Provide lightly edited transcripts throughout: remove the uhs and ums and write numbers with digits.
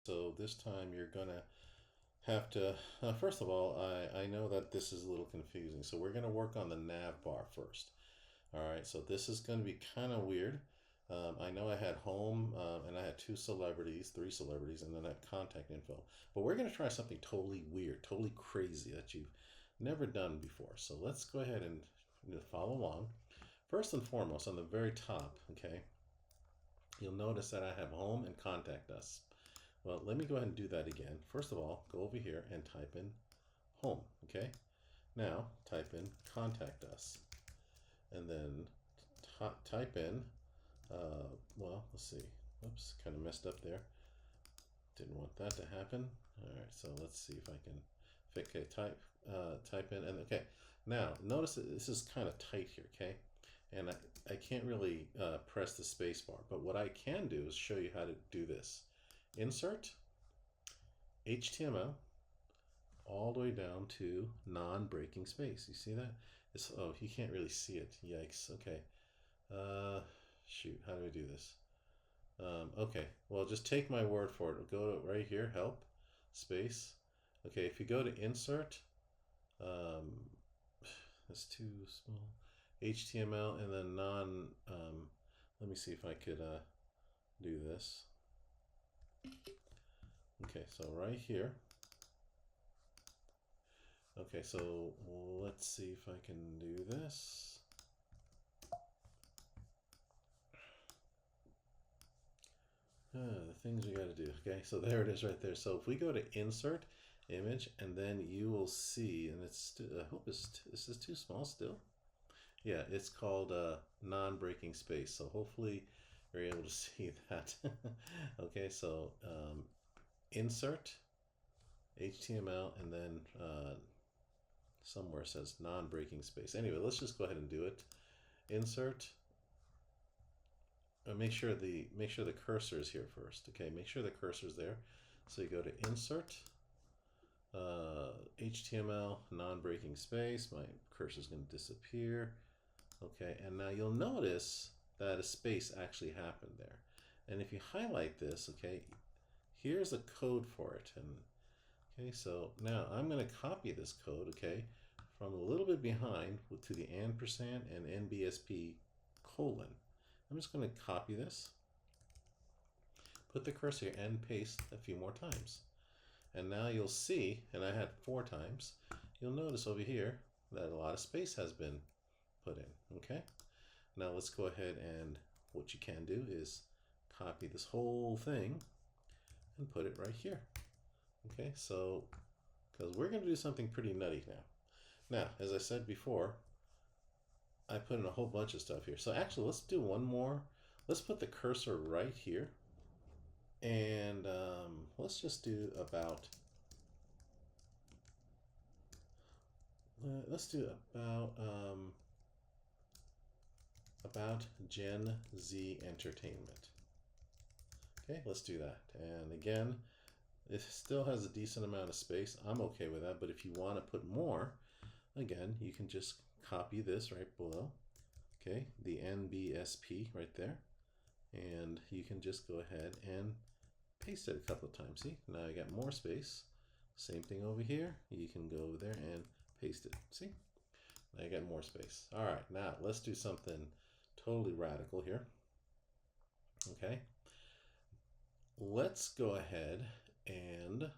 So this time you're gonna have to, first of all, I know that this is a little confusing. So we're gonna work on the nav bar first. All right, so this is gonna be kind of weird. I know I had home and I had three celebrities, and then I had contact info. But we're gonna try something totally weird, totally crazy that you've never done before. So let's go ahead and follow along. First and foremost, on the very top, okay, you'll notice that I have home and contact us. Well, let me go ahead and do that again. First of all, go over here and type in home, okay? Now, type in contact us. And then type in, well, let's see. Oops, kind of messed up there. Didn't want that to happen. All right, so let's see if I can okay, type in, and okay. Now, notice that this is kind of tight here, okay? And I can't really press the space bar, but what I can do is show you how to do this. Insert, HTML, all the way down to non-breaking space. You see that? Oh, you can't really see it. Yikes. Okay. Shoot. How do I do this? Okay. Well, just take my word for it. Go to right here. Help. Space. Okay. If you go to insert, um, that's too small. HTML and then non. Let me see if I could do this. Okay. So right here. Okay, so let's see if I can do this. The things we got to do. Okay, so there it is right there. So if we go to insert image, and then you will see, and I hope this is too small still. Yeah, it's called non-breaking space. So hopefully you're able to see that. Okay, so insert HTML, and then somewhere says non-breaking space. Anyway, let's just go ahead and do it. Insert. Make sure the cursor is here first. Okay, make sure the cursor is there. So you go to insert, HTML, non-breaking space. My cursor is going to disappear. Okay, and now you'll notice that a space actually happened there. And if you highlight this, okay, here's a code for it. And okay, so now I'm going to copy this code, okay, from a little bit behind to the ampersand and NBSP colon. I'm just going to copy this, put the cursor here, and paste a few more times. And now you'll see, and I had 4 times, you'll notice over here that a lot of space has been put in, okay? Now let's go ahead, and what you can do is copy this whole thing and put it right here. Okay, so, because we're going to do something pretty nutty now. Now, as I said before, I put in a whole bunch of stuff here. So actually, let's do one more. Let's put the cursor right here. And let's just do about, let's do about Gen Z entertainment. Okay, let's do that. And again, it still has a decent amount of space. I'm okay with that, but if you want to put more, again, you can just copy this right below. Okay, the NBSP right there. And you can just go ahead and paste it a couple of times. See, now I got more space. Same thing over here. You can go over there and paste it. See, now I got more space. All right, now let's do something totally radical here. Okay, let's go ahead and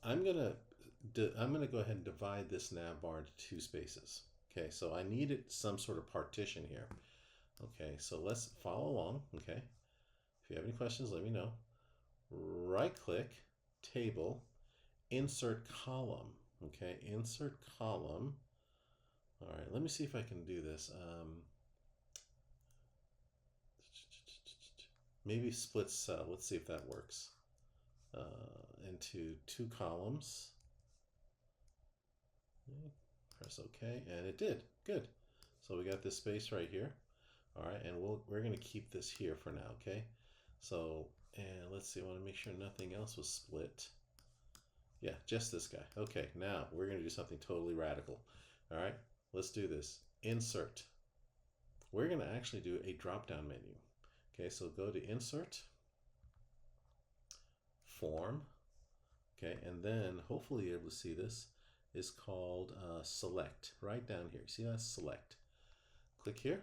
I'm gonna go ahead and divide this nav bar into 2 spaces. Okay, so I needed some sort of partition here. Okay, so let's follow along. Okay, if you have any questions, let me know. Right click, table, insert column. Okay, insert column. All right, let me see if I can do this. Maybe split cell. Let's see if that works. Into 2 columns. Press OK, and it did. Good. So we got this space right here. All right, and we're going to keep this here for now, okay? So, and let's see, I want to make sure nothing else was split. Yeah, just this guy. Okay, now we're going to do something totally radical. All right, let's do this. Insert. We're going to actually do a drop-down menu. Okay, so go to Insert, form. Okay, and then hopefully you're able to see this is called select. Right down here. See that? Select. Click here.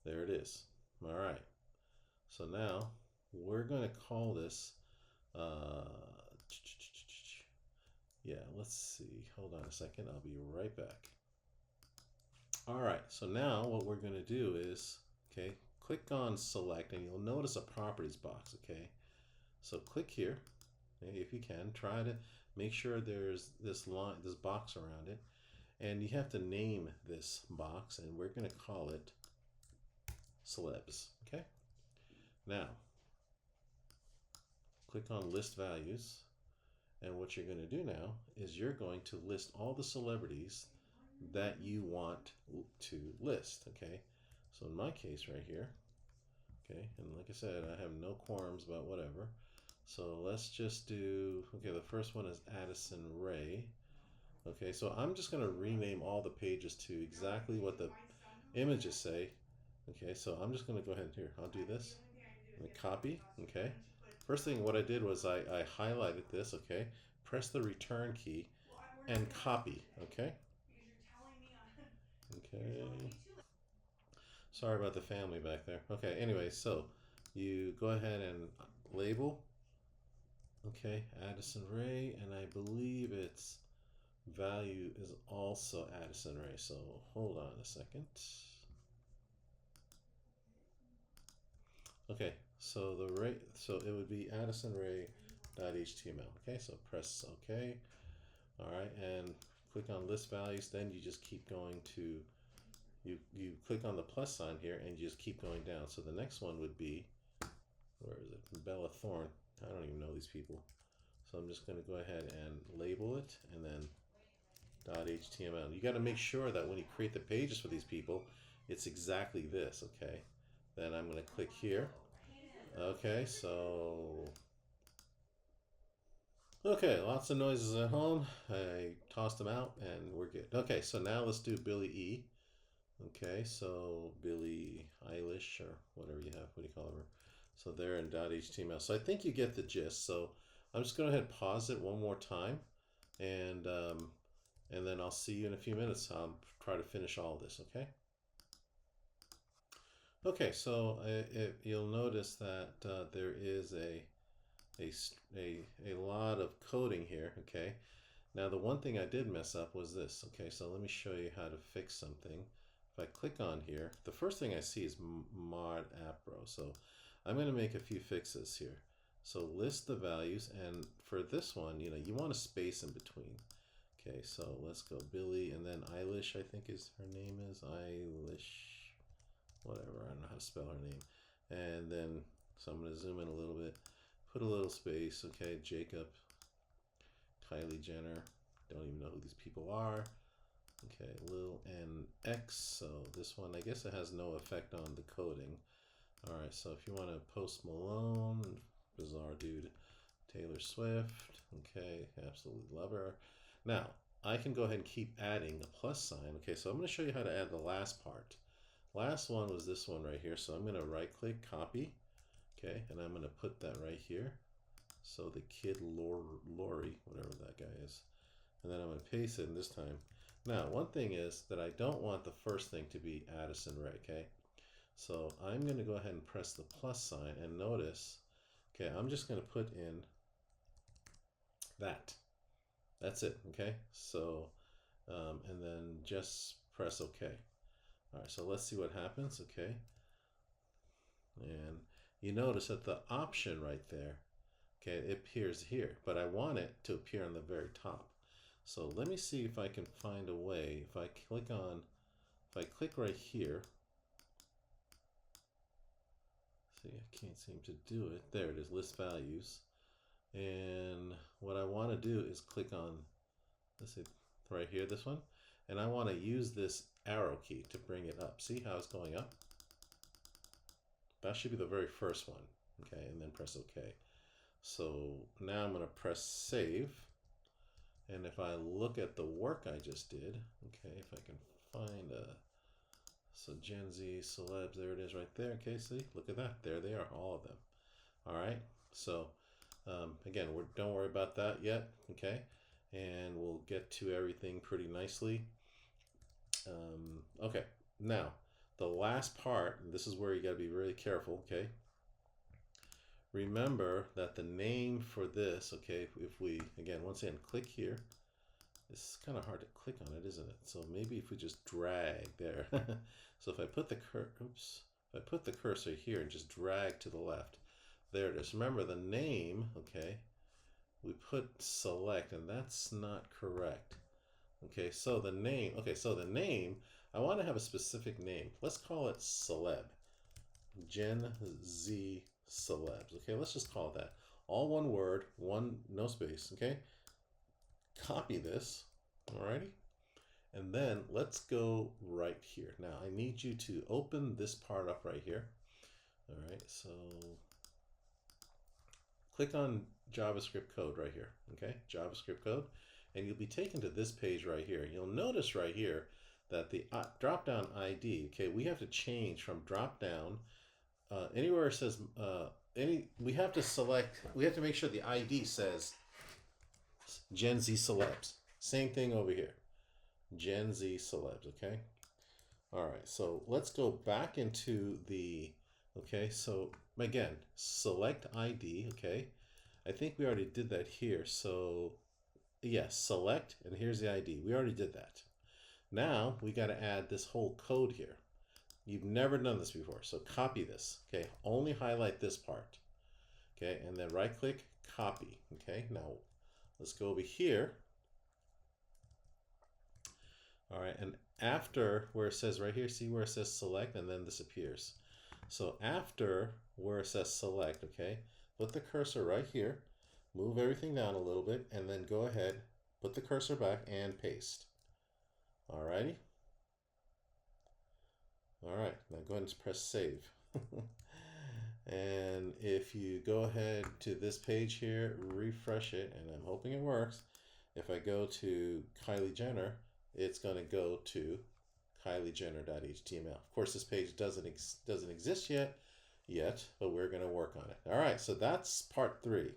There it is. All right. So now we're going to call this. Uh, yeah, let's see. Hold on a second. I'll be right back. All right. So now what we're going to do is, okay, click on select, and you'll notice a properties box. Okay. So click here. If you can, try to make sure there's this line, this box around it, and you have to name this box, and we're going to call it Celebs. Okay. Now, click on List Values, and what you're going to do now is you're going to list all the celebrities that you want to list. Okay. So in my case, right here. Okay, and like I said, I have no qualms about whatever. So let's just do, okay, the first one is Addison Rae. Okay, so I'm just going to rename all the pages to exactly what the images say. Okay, so I'm just going to go ahead here. I'll do this. And copy. Okay. First thing what I did was I highlighted this. Okay. Press the return key and copy. Okay. Okay. Sorry about the family back there. Okay, anyway, so you go ahead and label. Okay, Addison Rae, and I believe its value is also Addison Rae. So hold on a second. Okay, so so it would be Addison Rae.html. Okay, so press OK. All right, and click on list values. Then you just keep going to you click on the plus sign here, and you just keep going down. So the next one would be, where is it? Bella Thorne. I don't even know these people. So I'm just going to go ahead and label it, and then .html. You got to make sure that when you create the pages for these people, it's exactly this, okay? Then I'm going to click here. Okay, so... Okay, lots of noises at home. I tossed them out, and we're good. Okay, so now let's do Billie E. Okay, so Billie Eilish, or whatever you have, what do you call her? So there in .html. So I think you get the gist. So I'm just going to go ahead and pause it one more time, and then I'll see you in a few minutes. I'll try to finish all of this, okay? Okay, so you'll notice that there is a lot of coding here, okay? Now the one thing I did mess up was this, okay? So let me show you how to fix something. If I click on here, the first thing I see is mod appro. So I'm going to make a few fixes here. So list the values, and for this one, you want a space in between. Okay, so let's go Billie, and then Eilish, I think her name is Eilish, whatever, I don't know how to spell her name. And then, so I'm going to zoom in a little bit, put a little space, okay, Jacob, Kylie Jenner, don't even know who these people are. Okay, Lil and X, so this one, I guess it has no effect on the coding. All right, so if you want to Post Malone, bizarre dude, Taylor Swift, okay, absolutely love her. Now, I can go ahead and keep adding a plus sign. Okay, so I'm going to show you how to add the last part. Last one was this one right here, so I'm going to right click, copy, okay, and I'm going to put that right here. So the kid Lori, whatever that guy is, and then I'm going to paste it in this time. Now, one thing is that I don't want the first thing to be Addison Rae, okay? So I'm going to go ahead and press the plus sign, and notice, okay, I'm just going to put in that. That's it, okay? So, and then just press OK. All right, so let's see what happens, okay? And you notice that the option right there, okay, it appears here, but I want it to appear on the very top. So let me see if I can find a way. If I click right here, see, I can't seem to do it. There it is, list values. And what I want to do is click on, let's see, right here, this one. And I want to use this arrow key to bring it up. See how it's going up? That should be the very first one. Okay, and then press OK. So now I'm going to press save. And if I look at the work I just did, okay, if I can find so GenZ, Celebs, there it is right there. Okay, see, look at that. There they are, all of them. All right, so Again, don't worry about that yet, okay? And we'll get to everything pretty nicely. Okay, now the last part, and this is where you got to be really careful, okay? Remember that the name for this, okay, if we, again, once again, click here, it's kind of hard to click on it, isn't it? So maybe if we just drag there. So if I put the if I put the cursor here and just drag to the left, there it is. Remember the name, okay, we put select, and that's not correct. Okay, so the name, I want to have a specific name. Let's call it Celeb. GenZ Celebs. Okay, let's just call it that. All one word, no space, okay? Copy this, alrighty? And then let's go right here. Now I need you to open this part up right here. All right, so click on JavaScript code right here, okay? JavaScript code, and you'll be taken to this page right here. You'll notice right here that the drop-down ID, okay, we have to change from drop-down, anywhere it says, we have to make sure the ID says GenZ Celebs. Same thing over here. GenZ Celebs, okay? All right, so let's go back into the, okay, so again, select ID, okay? I think we already did that here, so yes, select, and here's the ID. We already did that. Now we got to add this whole code here. You've never done this before, so copy this, okay? Only highlight this part, okay? And then right click, copy, okay? Now let's go over here. All right, and after where it says right here, see where it says select, and then this appears. So after where it says select, okay, put the cursor right here, move everything down a little bit, and then go ahead, put the cursor back and paste. All righty. All right, now go ahead and press save. And if you go ahead to this page here, refresh it, and I'm hoping it works. If I go to Kylie Jenner, it's going to go to kyliejenner.html. Of course, this page doesn't exist yet, but we're going to work on it. All right, so that's part 3.